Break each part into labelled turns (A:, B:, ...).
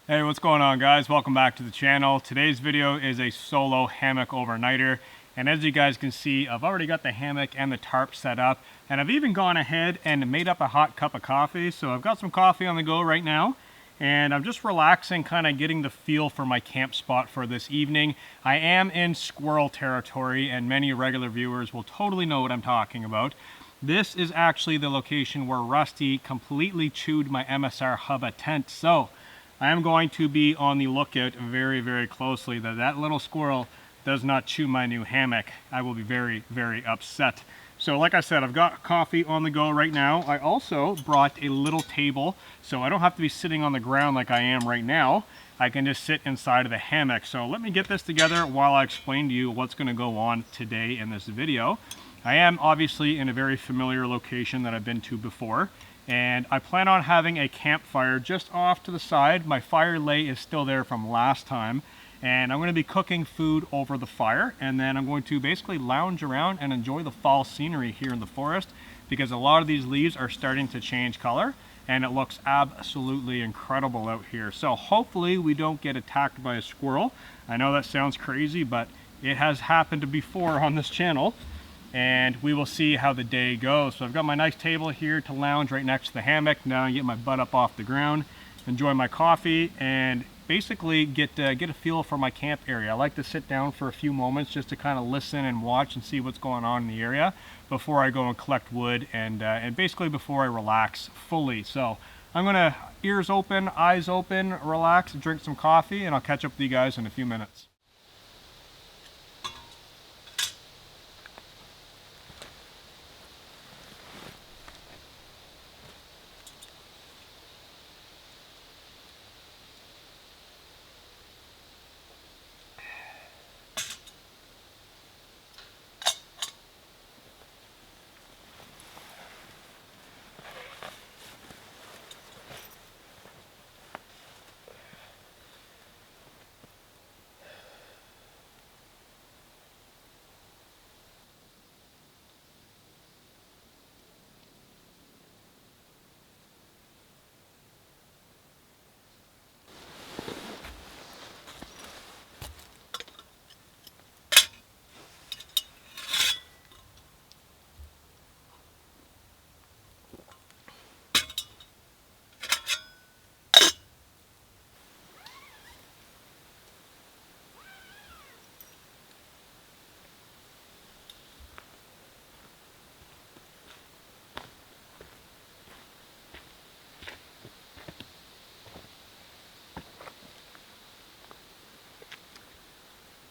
A: Hey, what's going on, guys? Welcome back to the channel. Today's video is a solo hammock overnighter, and as you guys can see, I've already got the hammock and the tarp set up, and I've even gone ahead and made up a hot cup of coffee. So I've got some coffee on the go right now, and I'm just relaxing, kind of getting the feel for my camp spot for this evening. I am in squirrel territory, and many regular viewers will totally know what I'm talking about. This is actually the location where Rusty completely chewed my MSR Hubba tent. So I am going to be on the lookout very, very closely that that little squirrel does not chew my new hammock. I will be very, very upset. So like I said, I've got coffee on the go right now. I also brought a little table, so I don't have to be sitting on the ground like I am right now. I can just sit inside of the hammock. So let me get this together while I explain to you what's going to go on today in this video. I am obviously in a very familiar location that I've been to before, and I plan on having a campfire just off to the side. My fire lay is still there from last time, and I'm going to be cooking food over the fire, and then I'm going to basically lounge around and enjoy the fall scenery here in the forest, because a lot of these leaves are starting to change color and it looks absolutely incredible out here. So hopefully we don't get attacked by a squirrel. I know that sounds crazy, but it has happened before on this channel, and we will see how the day goes. So I've got my nice table here to lounge right next to the hammock. Now I get my butt up off the ground, enjoy my coffee, and basically get a feel for my camp area. I like to sit down for a few moments just to kind of listen and watch and see what's going on in the area before I go and collect wood, and basically before I relax fully. So I'm gonna ears open, eyes open, relax, drink some coffee, and I'll catch up with you guys in a few minutes.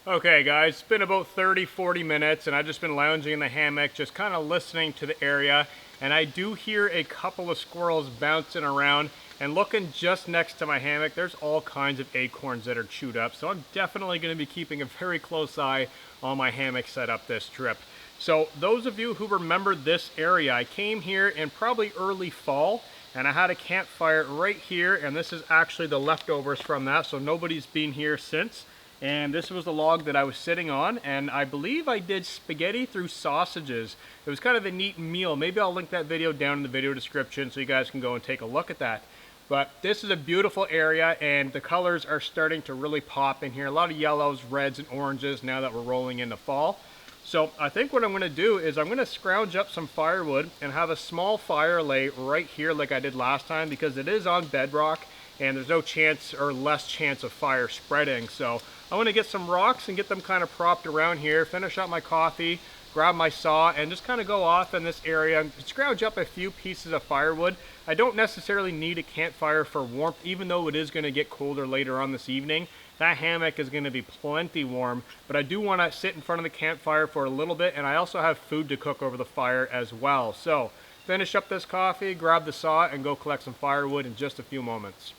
A: Okay guys, it's been about 30-40 minutes and I've just been lounging in the hammock, just kind of listening to the area, and I do hear a couple of squirrels bouncing around, and looking just next to my hammock, there's all kinds of acorns that are chewed up, so I'm definitely going to be keeping a very close eye on my hammock setup this trip. So those of you who remember this area, I came here in probably early fall, and I had a campfire right here, and this is actually the leftovers from that, so nobody's been here since. And this was the log that I was sitting on, and I believe I did spaghetti through sausages. It was kind of a neat meal. Maybe I'll link that video down in the video description so you guys can go and take a look at that. But this is a beautiful area, and the colors are starting to really pop in here. A lot of yellows, reds, and oranges now that we're rolling into fall. So I think what I'm going to do is I'm going to scrounge up some firewood and have a small fire lay right here like I did last time, because it is on bedrock and there's no chance or less chance of fire spreading. So I want to get some rocks and get them kind of propped around here, finish up my coffee, grab my saw, and just kind of go off in this area and scrounge up a few pieces of firewood. I don't necessarily need a campfire for warmth, even though it is going to get colder later on this evening. That hammock is going to be plenty warm, but I do want to sit in front of the campfire for a little bit, and I also have food to cook over the fire as well. So finish up this coffee, grab the saw, and go collect some firewood in just a few moments.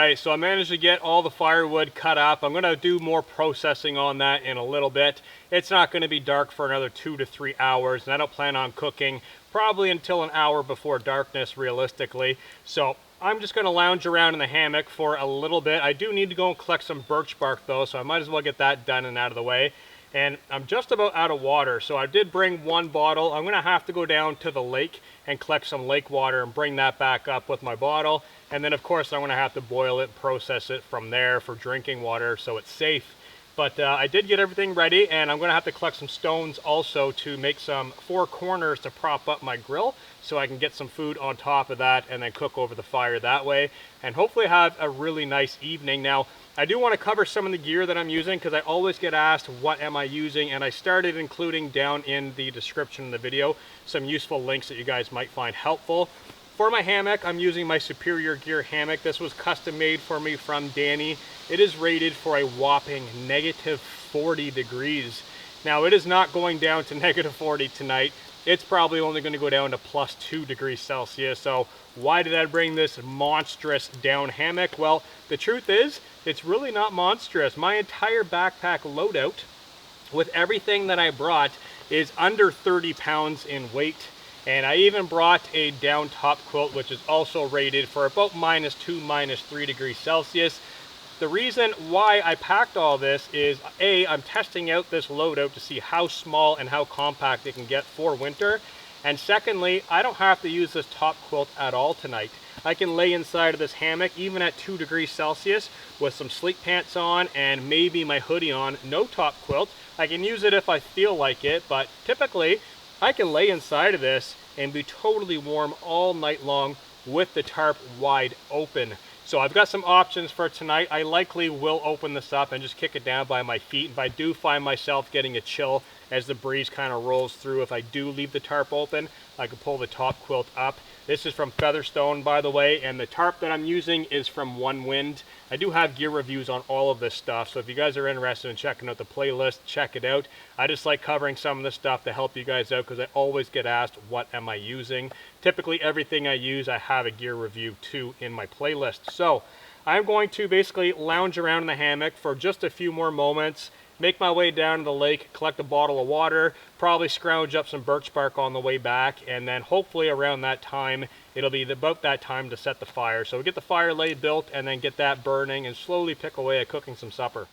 A: right, so I managed to get all the firewood cut up. I'm going to do more processing on that in a little bit. It's not going to be dark for another 2 to 3 hours, and I don't plan on cooking probably until an hour before darkness realistically. So I'm just going to lounge around in the hammock for a little bit. I do need to go and collect some birch bark though, so I might as well get that done and out of the way. And I'm just about out of water, so I did bring one bottle. I'm going to have to go down to the lake and collect some lake water and bring that back up with my bottle. And then of course I'm going to have to boil it and process it from there for drinking water so it's safe. But I did get everything ready, and I'm going to have to collect some stones also to make some 4 corners to prop up my grill so I can get some food on top of that and then cook over the fire that way and hopefully have a really nice evening. Now, I do want to cover some of the gear that I'm using because I always get asked what am I using, and I started including down in the description of the video some useful links that you guys might find helpful. For my hammock, I'm using my Superior Gear hammock. This was custom made for me from Danny. It is rated for a whopping -40 degrees. Now, it is not going down to -40 tonight. It's probably only going to go down to +2 degrees Celsius. So why did I bring this monstrous down hammock? Well, the truth is, it's really not monstrous. My entire backpack loadout with everything that I brought is under 30 pounds in weight. And I even brought a down top quilt, which is also rated for about -2, -3 degrees Celsius. The reason why I packed all this is, A, I'm testing out this loadout to see how small and how compact it can get for winter. And secondly, I don't have to use this top quilt at all tonight. I can lay inside of this hammock even at 2 degrees Celsius with some sleep pants on and maybe my hoodie on, no top quilt. I can use it if I feel like it, but typically I can lay inside of this and be totally warm all night long with the tarp wide open. So I've got some options for tonight. I likely will open this up and just kick it down by my feet. If I do find myself getting a chill as the breeze kind of rolls through, if I do leave the tarp open, I can pull the top quilt up. This is from Featherstone, by the way, and the tarp that I'm using is from One Wind. I do have gear reviews on all of this stuff, so if you guys are interested in checking out the playlist, check it out. I just like covering some of this stuff to help you guys out because I always get asked, what am I using? Typically, everything I use, I have a gear review too in my playlist. So I'm going to basically lounge around in the hammock for just a few more moments, make my way down to the lake, collect a bottle of water, probably scrounge up some birch bark on the way back, and then hopefully around that time, it'll be about that time to set the fire. So we get the fire lay built and then get that burning and slowly pick away at cooking some supper.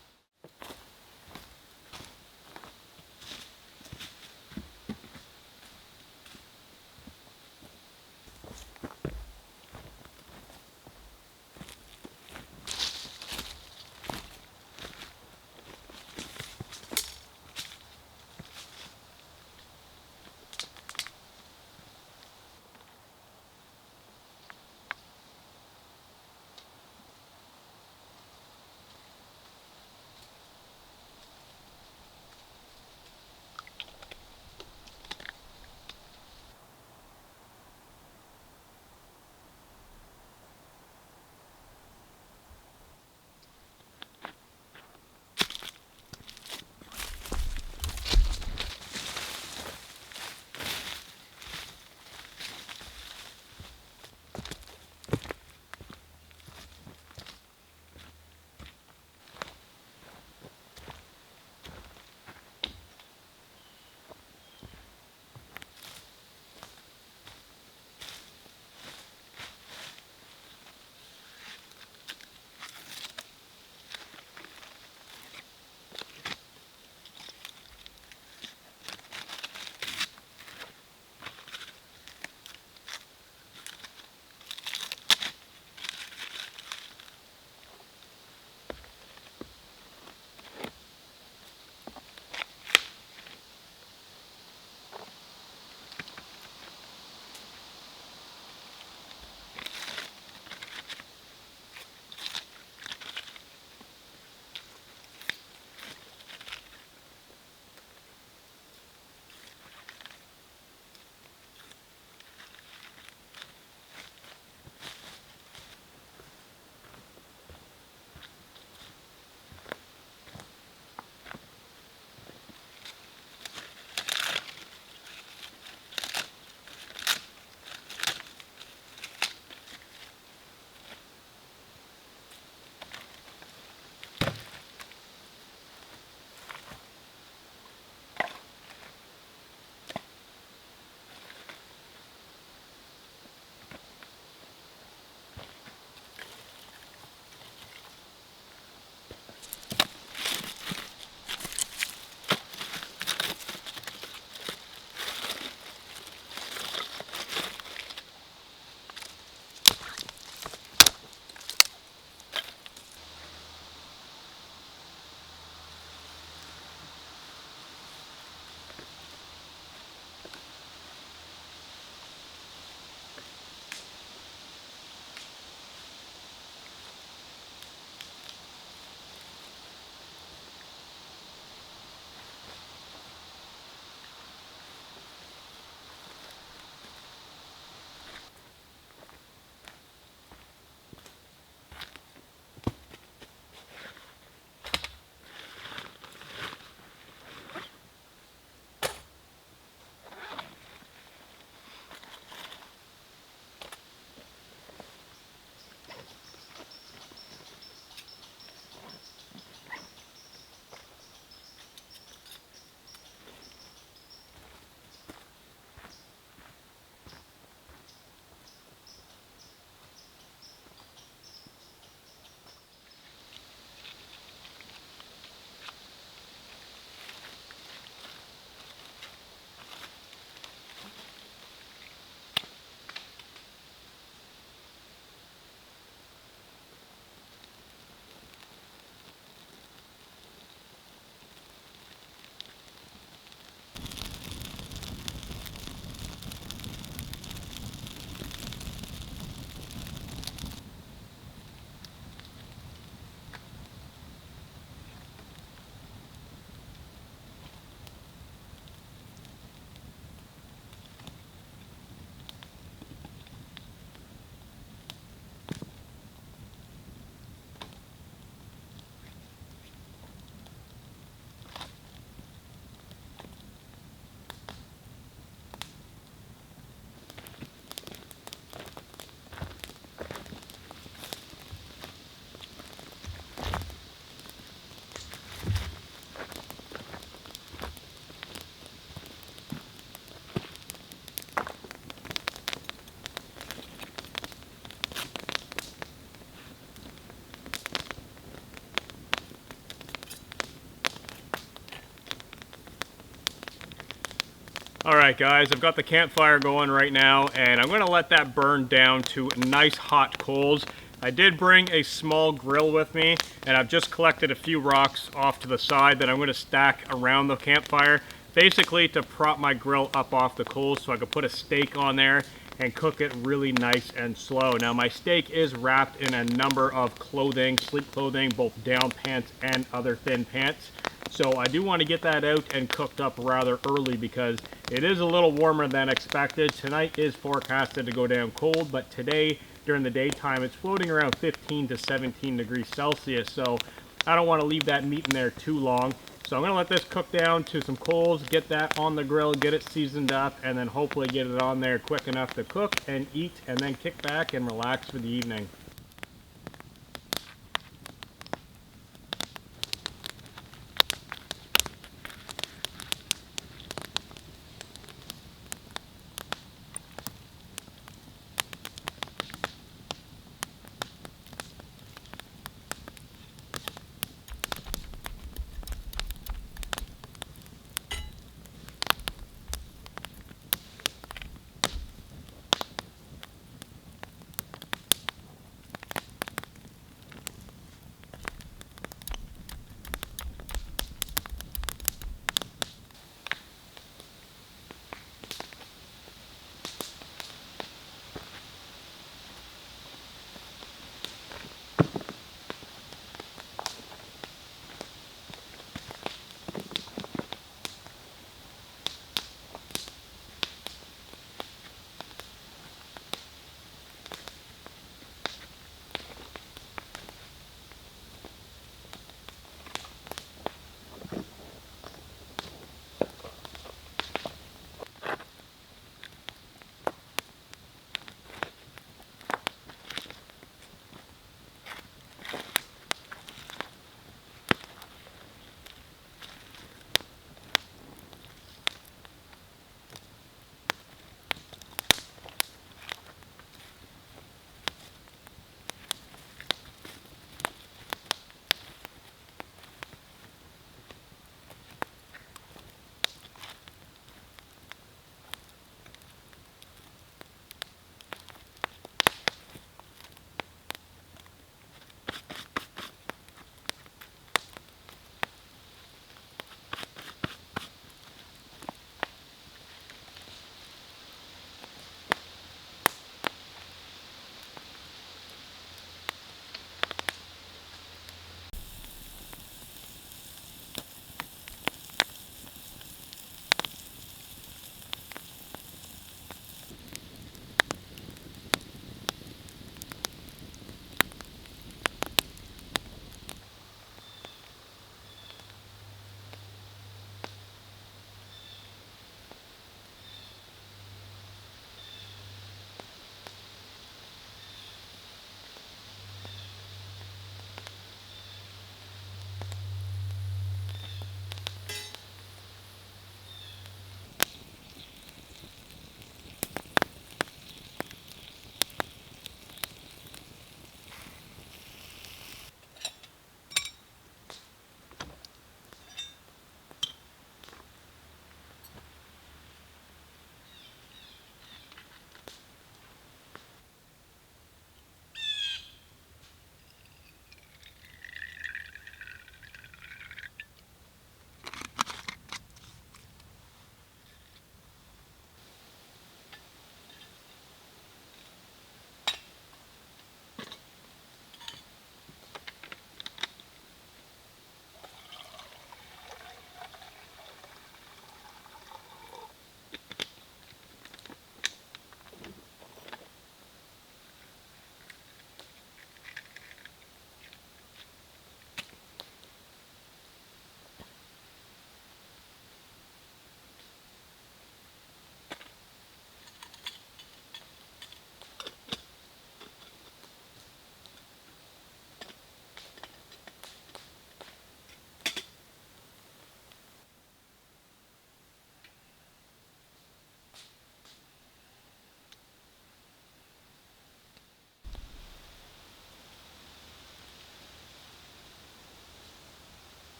A: Alright guys, I've got the campfire going right now, and I'm going to let that burn down to nice hot coals. I did bring a small grill with me, and I've just collected a few rocks off to the side that I'm going to stack around the campfire, basically to prop my grill up off the coals so I can put a steak on there and cook it really nice and slow. Now my steak is wrapped in a number of clothing, sleep clothing, both down pants and other thin pants. So I do want to get that out and cooked up rather early because it is a little warmer than expected. Tonight is forecasted to go down cold, but today during the daytime it's floating around 15 to 17 degrees Celsius. So I don't want to leave that meat in there too long. So I'm going to let this cook down to some coals, get that on the grill, get it seasoned up, and then hopefully get it on there quick enough to cook and eat, and then kick back and relax for the evening.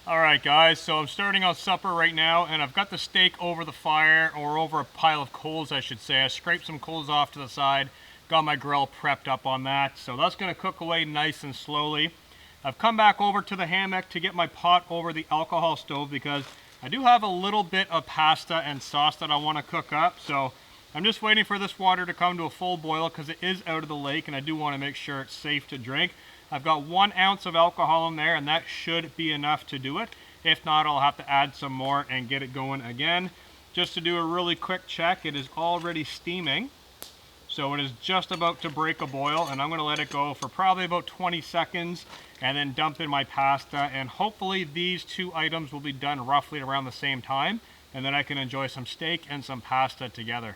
A: Alright guys, so I'm starting on supper right now, and I've got the steak over the fire, or over a pile of coals I should say. I scraped some coals off to the side, got my grill prepped up on that, so that's going to cook away nice and slowly. I've come back over to the hammock to get my pot over the alcohol stove because I do have a little bit of pasta and sauce that I want to cook up, so I'm just waiting for this water to come to a full boil because it is out of the lake and I do want to make sure it's safe to drink. I've got 1 ounce of alcohol in there and that should be enough to do it. If not, I'll have to add some more and get it going again. Just to do a really quick check, it is already steaming. So it is just about to break a boil, and I'm going to let it go for probably about 20 seconds and then dump in my pasta, and hopefully these 2 items will be done roughly around the same time, and then I can enjoy some steak and some pasta together.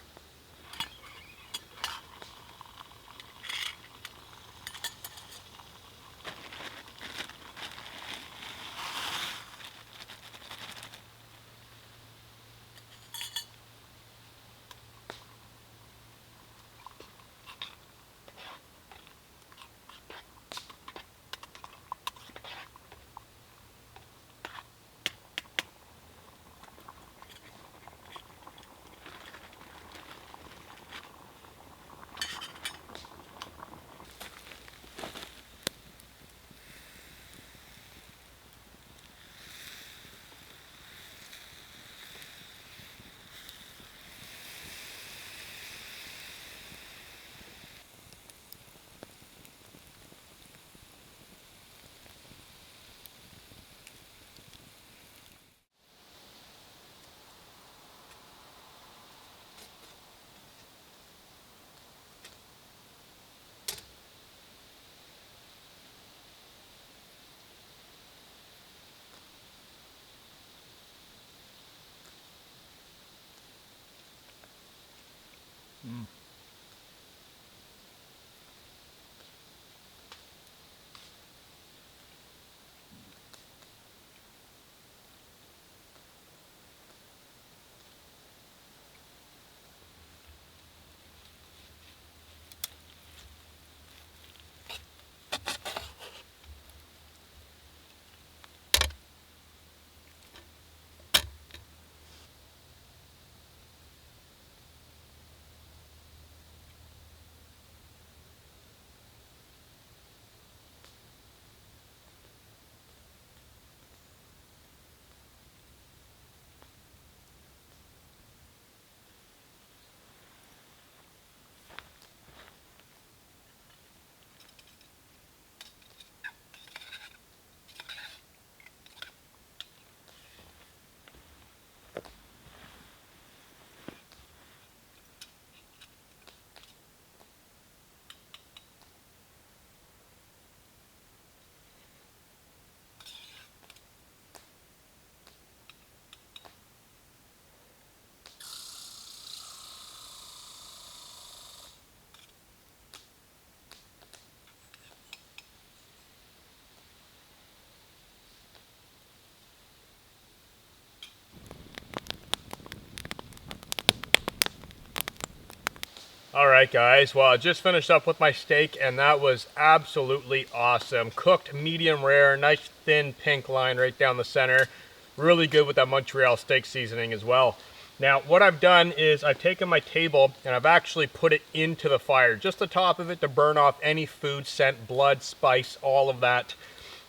A: Alright guys, well I just finished up with my steak and that was absolutely awesome. Cooked medium rare, nice thin pink line right down the center. Really good with that Montreal steak seasoning as well. Now what I've done is I've taken my table and I've actually put it into the fire. Just the top of it to burn off any food scent, blood, spice, all of that.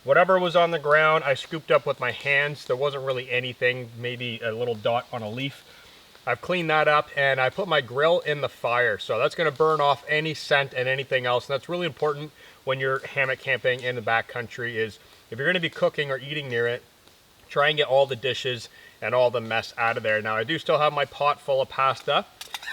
A: Whatever was on the ground I scooped up with my hands. There wasn't really anything, maybe a little dot on a leaf. I've cleaned that up and I put my grill in the fire. So that's going to burn off any scent and anything else. And that's really important when you're hammock camping in the backcountry is if you're going to be cooking or eating near it, try and get all the dishes and all the mess out of there. Now I do still have my pot full of pasta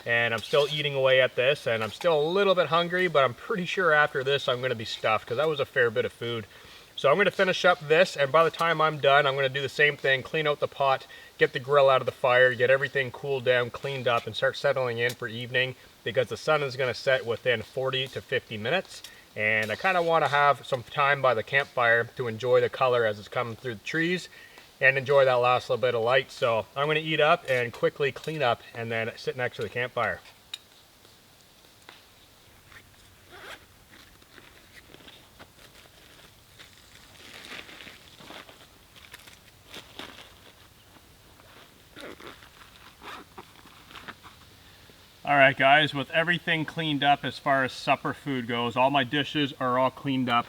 A: and I'm still eating away at this and I'm still a little bit hungry, but I'm pretty sure after this I'm going to be stuffed because that was a fair bit of food. So I'm going to finish up this, and by the time I'm done, I'm going to do the same thing, clean out the pot, get the grill out of the fire, get everything cooled down, cleaned up, and start settling in for evening because the sun is going to set within 40 to 50 minutes. And I kind of want to have some time by the campfire to enjoy the color as it's coming through the trees and enjoy that last little bit of light. So I'm going to eat up and quickly clean up and then sit next to the campfire. All right, guys, with everything cleaned up as far as supper food goes, all my dishes are all cleaned up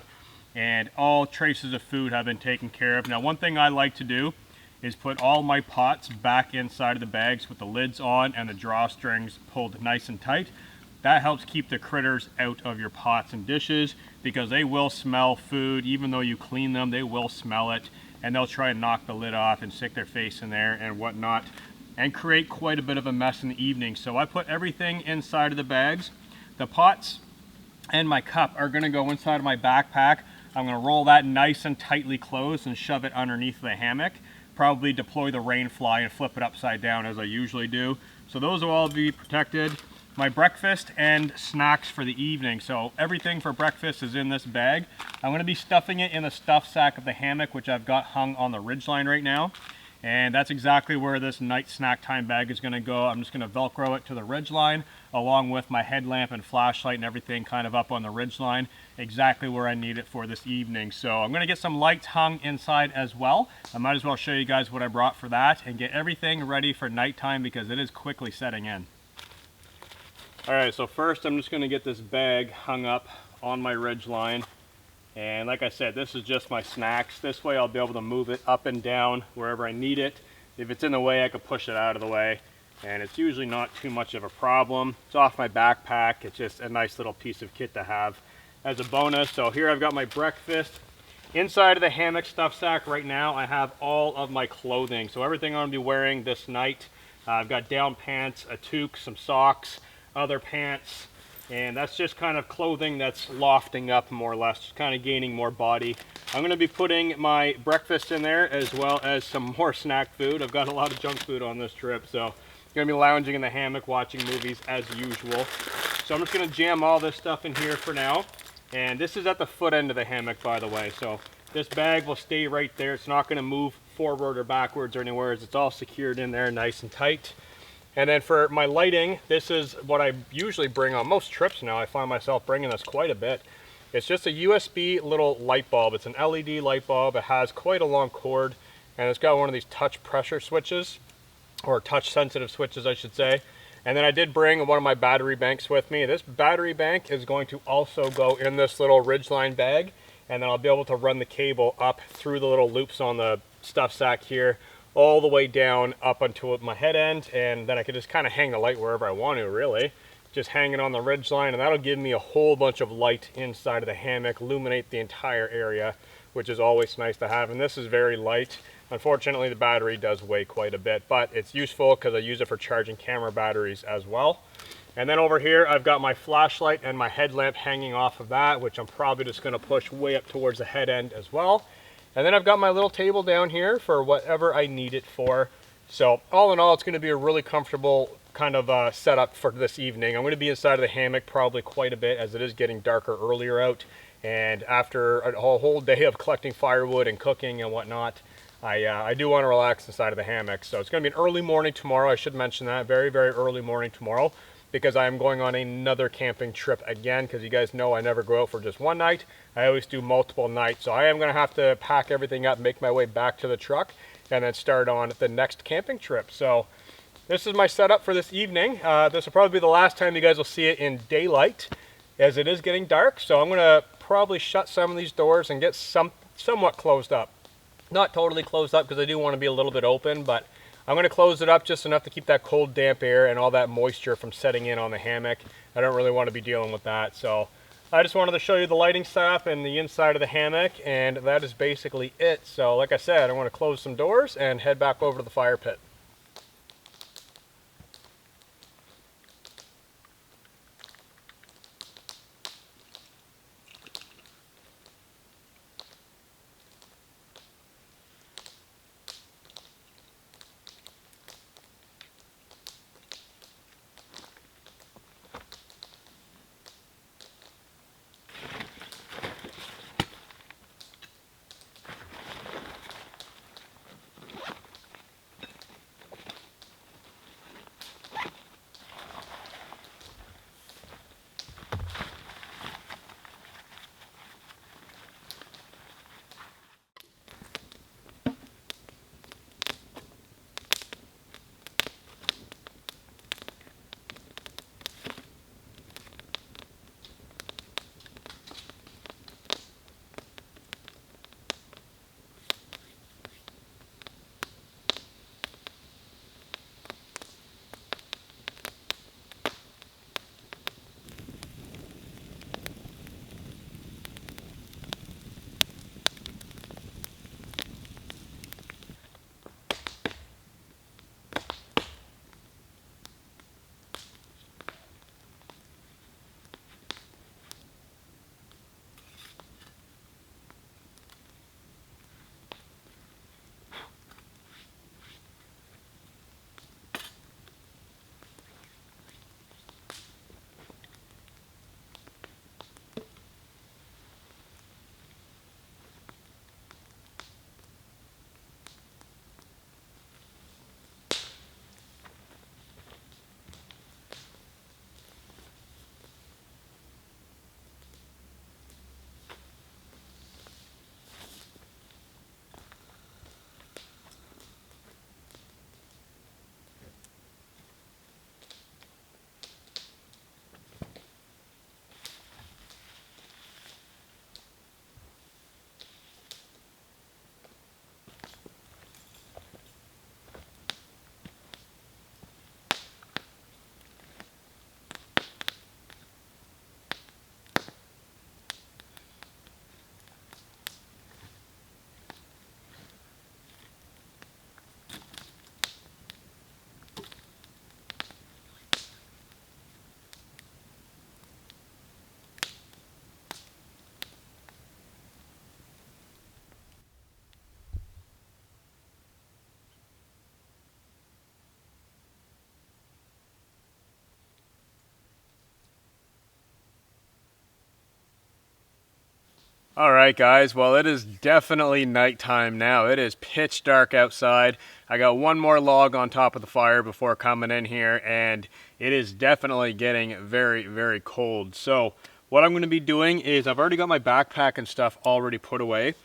A: and all traces of food have been taken care of. Now, one thing I like to do is put all my pots back inside of the bags with the lids on and the drawstrings pulled nice and tight. That helps keep the critters out of your pots and dishes because they will smell food. Even though you clean them, they will smell it and they'll try and knock the lid off and stick their face in there and whatnot, and create quite a bit of a mess in the evening. So I put everything inside of the bags. The pots and my cup are gonna go inside of my backpack. I'm gonna roll that nice and tightly closed and shove it underneath the hammock. Probably deploy the rain fly and flip it upside down as I usually do. So those will all be protected. My breakfast and snacks for the evening. So everything for breakfast is in this bag. I'm gonna be stuffing it in the stuff sack of the hammock, which I've got hung on the ridgeline right now. And that's exactly where this night snack time bag is gonna go. I'm just gonna Velcro it to the ridgeline along with my headlamp and flashlight and everything kind of up on the ridgeline, exactly where I need it for this evening. So I'm gonna get some lights hung inside as well. I might as well show you guys what I brought for that and get everything ready for nighttime because it is quickly setting in. All right, so first I'm just gonna get this bag hung up on my ridgeline. And like I said, this is just my snacks. This way I'll be able to move it up and down wherever I need it. If it's in the way, I could push it out of the way. And it's usually not too much of a problem. It's off my backpack. It's just a nice little piece of kit to have as a bonus. So here I've got my breakfast. Inside of the hammock stuff sack right now, I have all of my clothing. So everything I'm gonna be wearing this night. I've got down pants, a toque, some socks, other pants, and that's just kind of clothing that's lofting up more or less, just kind of gaining more body. I'm going to be putting my breakfast in there as well as some more snack food. I've got a lot of junk food on this trip, so I'm going to be lounging in the hammock watching movies as usual. So I'm just going to jam all this stuff in here for now. And this is at the foot end of the hammock, by the way, so this bag will stay right there. It's not going to move forward or backwards or anywhere. It's all secured in there nice and tight. And then for my lighting, this is what I usually bring on most trips now. I find myself bringing this quite a bit. It's just a USB little light bulb. It's an LED light bulb. It has quite a long cord, and it's got one of these touch pressure switches, or touch sensitive switches, I should say. And then I did bring one of my battery banks with me. This battery bank is going to also go in this little Ridgeline bag, and then I'll be able to run the cable up through the little loops on the stuff sack here, all the way down up onto my head end, and then I can just kind of hang the light wherever I want to, really. Just hang it on the ridgeline, and that'll give me a whole bunch of light inside of the hammock, illuminate the entire area, which is always nice to have. And this is very light. Unfortunately, the battery does weigh quite a bit, but it's useful because I use it for charging camera batteries as well. And then over here, I've got my flashlight and my headlamp hanging off of that, which I'm probably just going to push way up towards the head end as well. And then I've got my little table down here for whatever I need it for. So all in all, it's going to be a really comfortable kind of setup for this evening. I'm going to be inside of the hammock probably quite a bit as it is getting darker earlier out. And after a whole day of collecting firewood and cooking and whatnot, I do want to relax inside of the hammock. So it's going to be an early morning tomorrow. I should mention that. Very, very early morning tomorrow, because I am going on another camping trip again, because you guys know I never go out for just one night. I always do multiple nights. So I am going to have to pack everything up, make my way back to the truck, and then start on the next camping trip. So this is my setup for this evening. This will probably be the last time you guys will see it in daylight, as it is getting dark. So I'm going to probably shut some of these doors and get somewhat closed up. Not totally closed up, because I do want to be a little bit open, but I'm going to close it up just enough to keep that cold, damp air and all that moisture from setting in on the hammock. I don't really want to be dealing with that. So I just wanted to show you the lighting setup and the inside of the hammock, and that is basically it. So like I said, I want to close some doors and head back over to the fire pit. All right, guys, well, it is definitely nighttime now. It is pitch dark outside. I got one more log on top of the fire before coming in here, and it is definitely getting very, very cold. So what I'm going to be doing is I've already got my backpack and stuff already put away.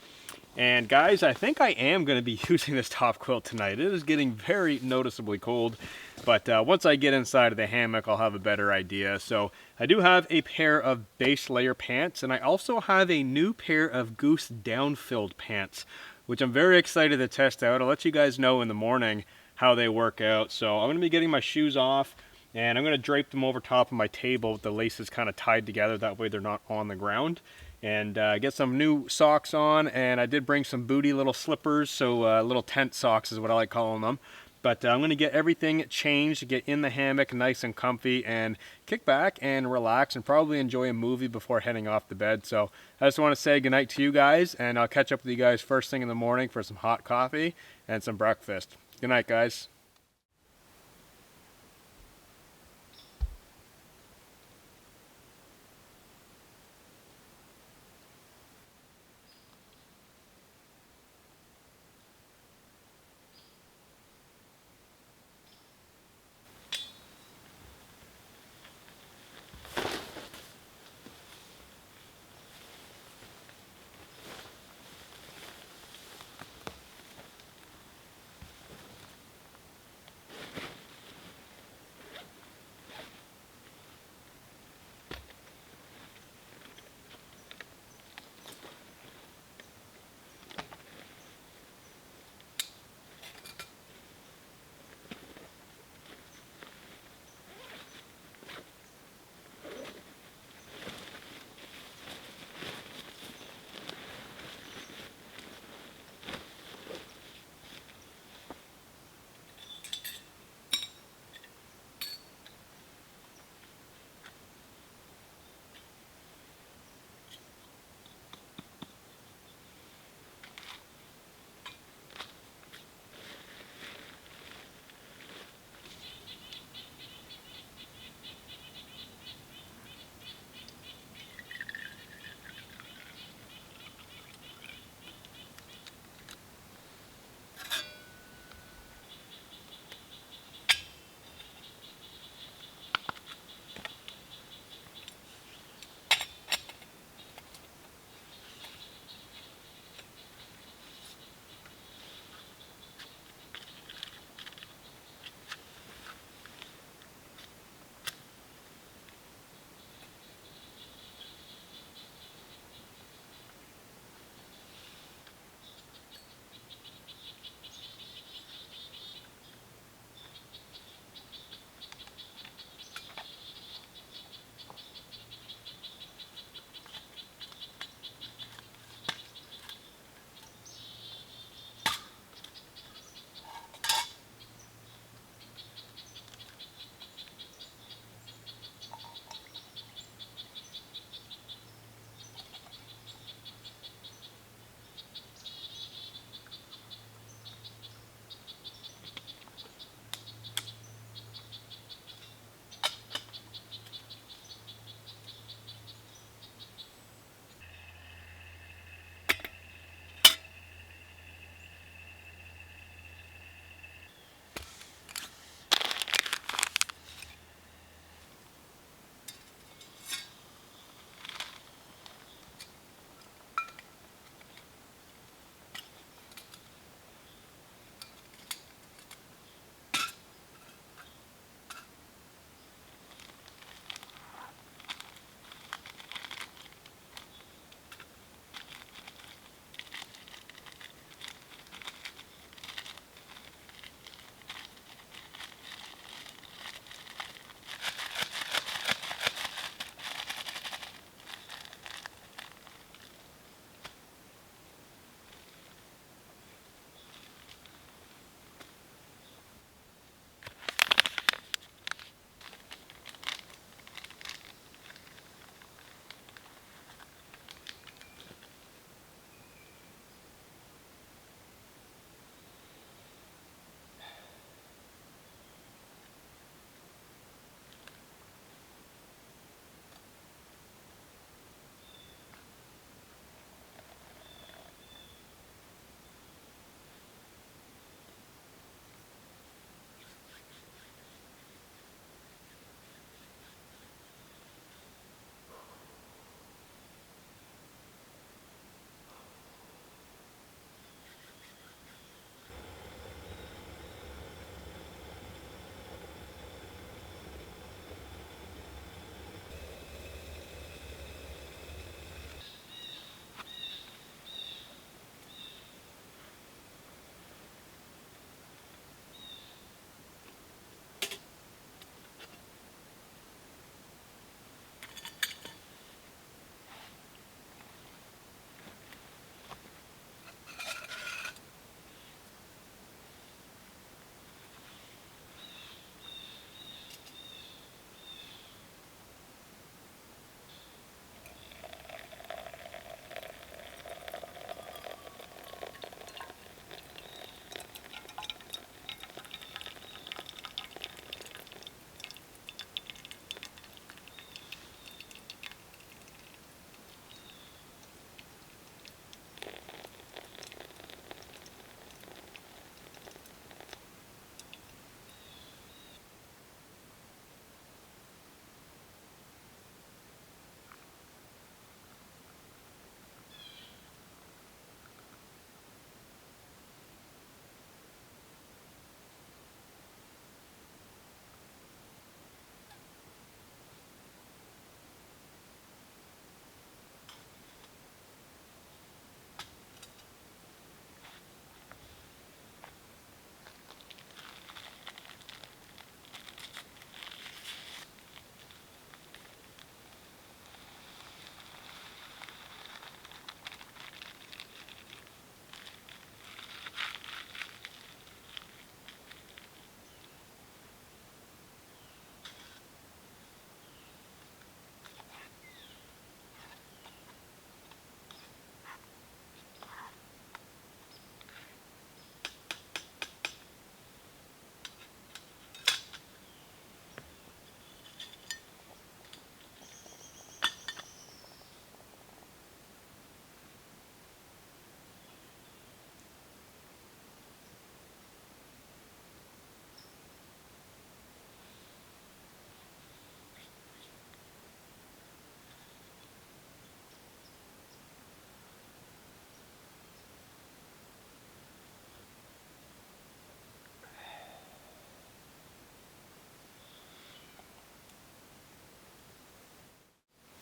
A: And guys, I think I am going to be using this top quilt tonight. It is getting very noticeably cold, but once I get inside of the hammock, I'll have a better idea. So I do have a pair of base layer pants, and I also have a new pair of goose down-filled pants, which I'm very excited to test out. I'll let you guys know in the morning how they work out. So I'm going to be getting my shoes off, and I'm going to drape them over top of my table with the laces kind of tied together. That way they're not on the ground. And get some new socks on, and I did bring some booty little slippers, so little tent socks is what I like calling them. But I'm going to get everything changed, get in the hammock nice and comfy, and kick back and relax and probably enjoy a movie before heading off to bed. So I just want to say goodnight to you guys, and I'll catch up with you guys first thing in the morning for some hot coffee and some breakfast. Good night, guys.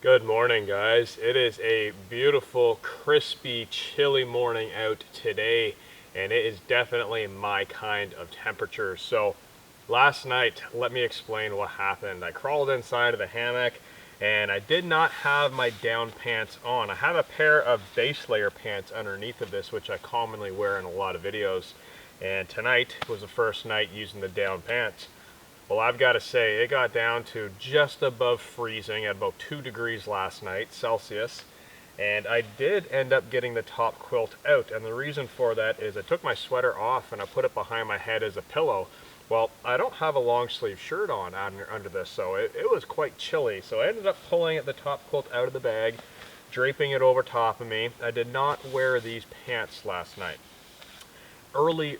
A: Good morning, guys. It is a beautiful, crispy, chilly morning out today, and it is definitely my kind of temperature. So last night, let me explain what happened. I crawled inside of the hammock and I did not have my down pants on. I have a pair of base layer pants underneath of this, which I commonly wear in a lot of videos. And tonight was the first night using the down pants. Well, I've got to say, it got down to just above freezing at about 2 degrees last night, Celsius. And I did end up getting the top quilt out. And the reason for that is I took my sweater off and I put it behind my head as a pillow. Well, I don't have a long sleeve shirt on under this, so it was quite chilly. So I ended up pulling the top quilt out of the bag, draping it over top of me. I did not wear these pants last night. Early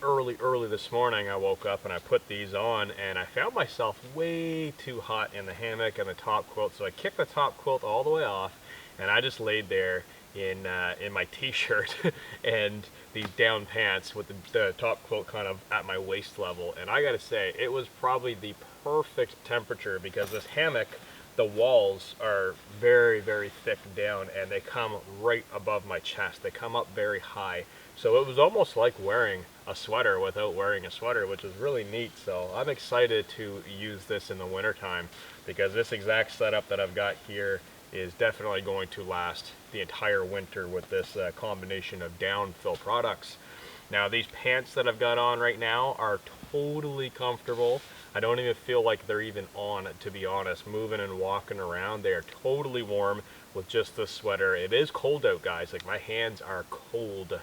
A: this morning I woke up and I put these on and I found myself way too hot in the hammock and the top quilt, so I kicked the top quilt all the way off and I just laid there in my t-shirt and these down pants with the top quilt kind of at my waist level. And I gotta say, it was probably the perfect temperature because this hammock, the walls are very thick down and they come right above my chest. They come up very high. So it was almost like wearing a sweater without wearing a sweater, which is really neat. So I'm excited to use this in the wintertime because this exact setup that I've got here is definitely going to last the entire winter with this combination of down fill products. Now these pants that I've got on right now are totally comfortable. I don't even feel like they're even on, to be honest. Moving and walking around, they are totally warm with just the sweater. It is cold out, guys. Like, my hands are cold,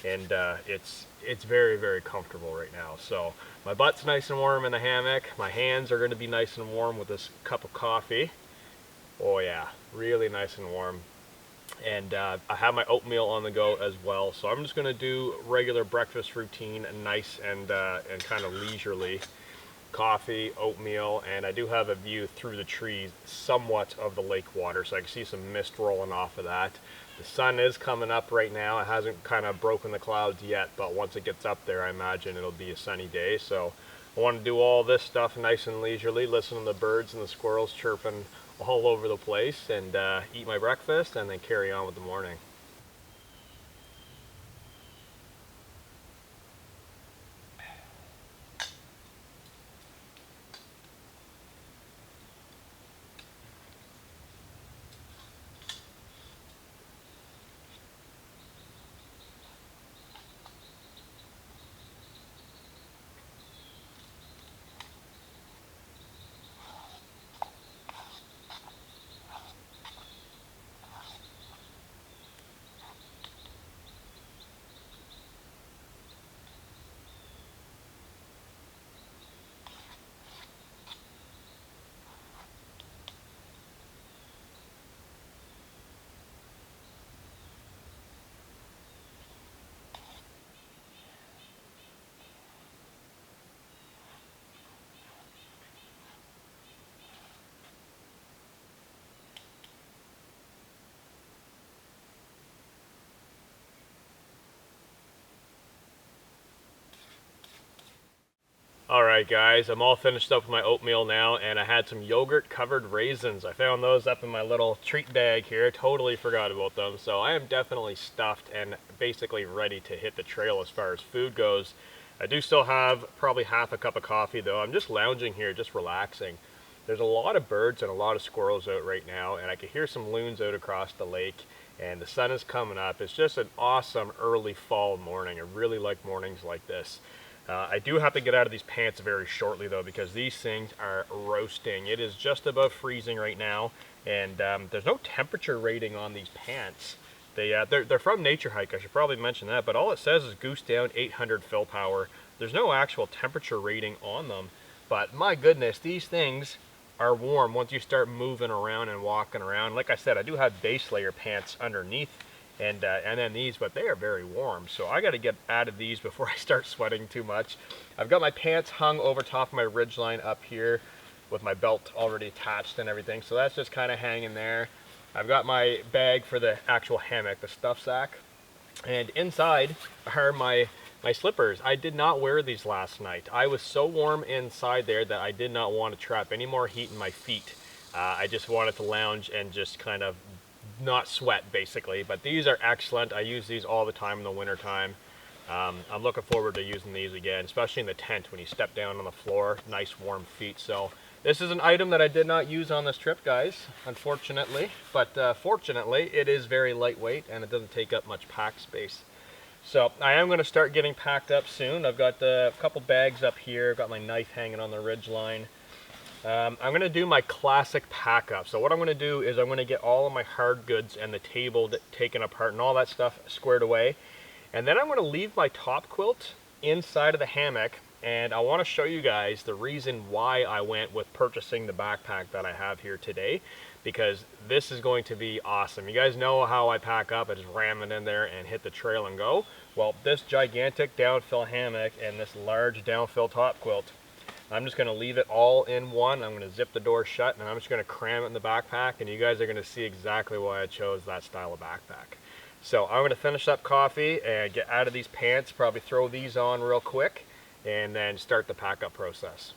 A: and it's very comfortable right now. So my butt's nice and warm in the hammock. My hands are going to be nice and warm with this cup of coffee. Oh yeah, really nice and warm. And I have my oatmeal on the go as well. So I'm just going to do regular breakfast routine, nice and kind of leisurely. Coffee, oatmeal, and I do have a view through the trees somewhat of the lake water, so I can see some mist rolling off of that. The sun is coming up right now. It hasn't kind of broken the clouds yet, but once it gets up there, I imagine it'll be a sunny day. So I want to do all this stuff nice and leisurely, listen to the birds and the squirrels chirping all over the place, and eat my breakfast and then carry on with the morning. Alright guys, I'm all finished up with my oatmeal now, and I had some yogurt covered raisins. I found those up in my little treat bag here. Totally forgot about them. So I am definitely stuffed and basically ready to hit the trail as far as food goes. I do still have probably half a cup of coffee though. I'm just lounging here, just relaxing. There's a lot of birds and a lot of squirrels out right now, and I can hear some loons out across the lake, and the sun is coming up. It's just an awesome early fall morning. I really like mornings like this. I do have to get out of these pants very shortly though, because these things are roasting. It is just above freezing right now, and there's no temperature rating on these pants. They're from Nature Hike, I should probably mention that, but all it says is goose down 800 fill power. There's no actual temperature rating on them, but my goodness, these things are warm once you start moving around and walking around. Like I said, I do have base layer pants underneath, and then these, but they are very warm. So I got to get out of these before I start sweating too much. I've got my pants hung over top of my ridgeline up here with my belt already attached and everything. So that's just kind of hanging there. I've got my bag for the actual hammock, the stuff sack. And inside are my slippers. I did not wear these last night. I was so warm inside there that I did not want to trap any more heat in my feet.
B: I just wanted to lounge and just kind of not sweat basically, but these are excellent. I use these all the time in the winter time. I'm looking forward to using these again, especially in the tent when you step down on the floor, nice warm feet. So this is an item that I did not use on this trip, guys, unfortunately, but fortunately it is very lightweight and it doesn't take up much pack space. So I am going to start getting packed up soon. I've got a couple bags up here, got my knife hanging on the ridge line. I'm going to do my classic pack up. So what I'm going to do is I'm going to get all of my hard goods and the table taken apart and all that stuff squared away. And then I'm going to leave my top quilt inside of the hammock, and I want to show you guys the reason why I went with purchasing the backpack that I have here today, because this is going to be awesome. You guys know how I pack up. I just ram it in there and hit the trail and go. Well, this gigantic downfill hammock and this large downfill top quilt, I'm just going to leave it all in one. I'm going to zip the door shut and I'm just going to cram it in the backpack, and you guys are going to see exactly why I chose that style of backpack. So I'm going to finish up coffee and get out of these pants, probably throw these on real quick, and then start the pack up process.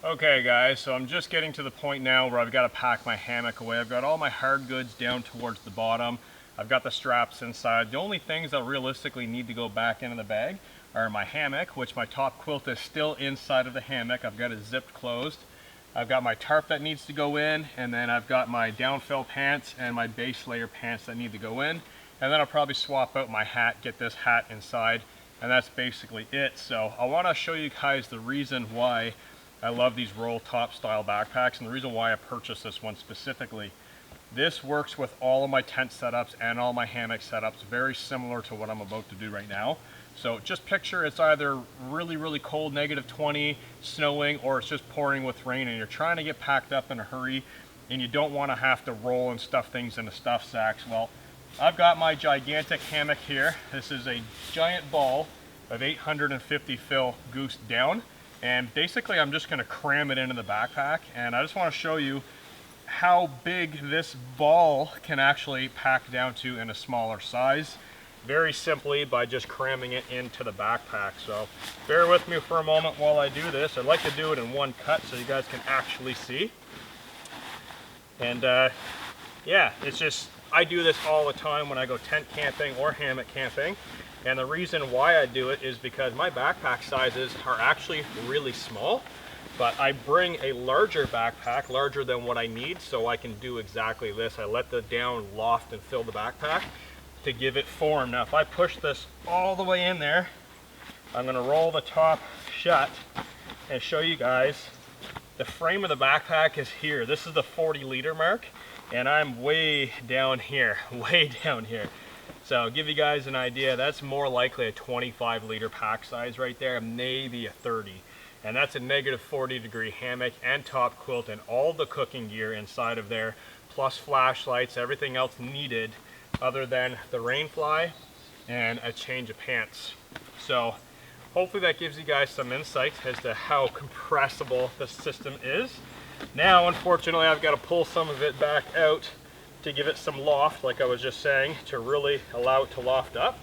A: Okay guys, so I'm just getting to the point now where I've got to pack my hammock away. I've got all my hard goods down towards the bottom. I've got the straps inside. The only things that realistically need to go back into the bag are my hammock, which my top quilt is still inside of the hammock. I've got it zipped closed. I've got my tarp that needs to go in, and then I've got my downfill pants and my base layer pants that need to go in. And then I'll probably swap out my hat, get this hat inside, and that's basically it. So I want to show you guys the reason why I love these roll top style backpacks and the reason why I purchased this one specifically. This works with all of my tent setups and all my hammock setups, very similar to what I'm about to do right now. So just picture it's either really, really cold, -20, snowing, or it's just pouring with rain and you're trying to get packed up in a hurry and you don't want to have to roll and stuff things into stuff sacks. Well, I've got my gigantic hammock here. This is a giant ball of 850 fill goose down. And basically I'm just going to cram it into the backpack, and I just want to show you how big this ball can actually pack down to in a smaller size, very simply by just cramming it into the backpack. So bear with me for a moment while I do this. I'd like to do it in one cut so you guys can actually see. And yeah, it's just, I do this all the time when I go tent camping or hammock camping. And the reason why I do it is because my backpack sizes are actually really small, but I bring a larger backpack, larger than what I need, so I can do exactly this. I let the down loft and fill the backpack to give it form. Now, if I push this all the way in there, I'm gonna roll the top shut and show you guys the frame of the backpack is here. This is the 40-liter mark, and I'm way down here, way down here. So give you guys an idea, that's more likely a 25-liter pack size right there, maybe a 30. And that's a -40-degree hammock and top quilt and all the cooking gear inside of there, plus flashlights, everything else needed other than the rain fly and a change of pants. So hopefully that gives you guys some insight as to how compressible the system is. Now, unfortunately, I've got to pull some of it back out to give it some loft, like I was just saying, to really allow it to loft up.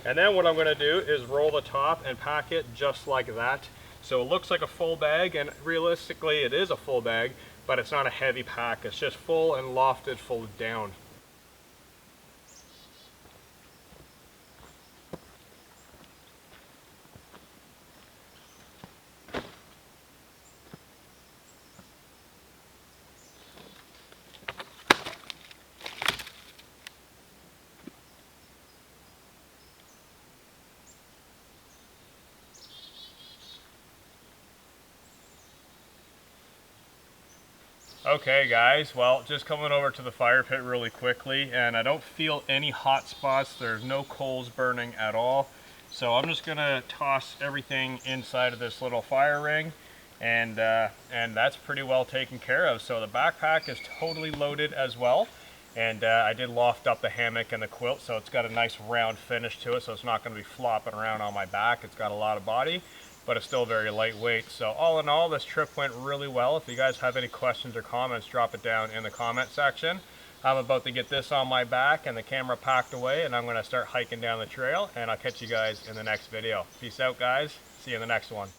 A: And then what I'm going to do is roll the top and pack it just like that. So it looks like a full bag, and realistically it is a full bag, but it's not a heavy pack. It's just full and lofted, folded down. Okay guys, well, just coming over to the fire pit really quickly, and I don't feel any hot spots. There's no coals burning at all. So I'm just gonna toss everything inside of this little fire ring, and that's pretty well taken care of. So the backpack is totally loaded as well. And I did loft up the hammock and the quilt, so it's got a nice round finish to it, so it's not gonna be flopping around on my back. It's got a lot of body, but it's still very lightweight. So all in all, this trip went really well. If you guys have any questions or comments, drop it down in the comment section. I'm about to get this on my back and the camera packed away, and I'm gonna start hiking down the trail, and I'll catch you guys in the next video. Peace out, guys. See you in the next one.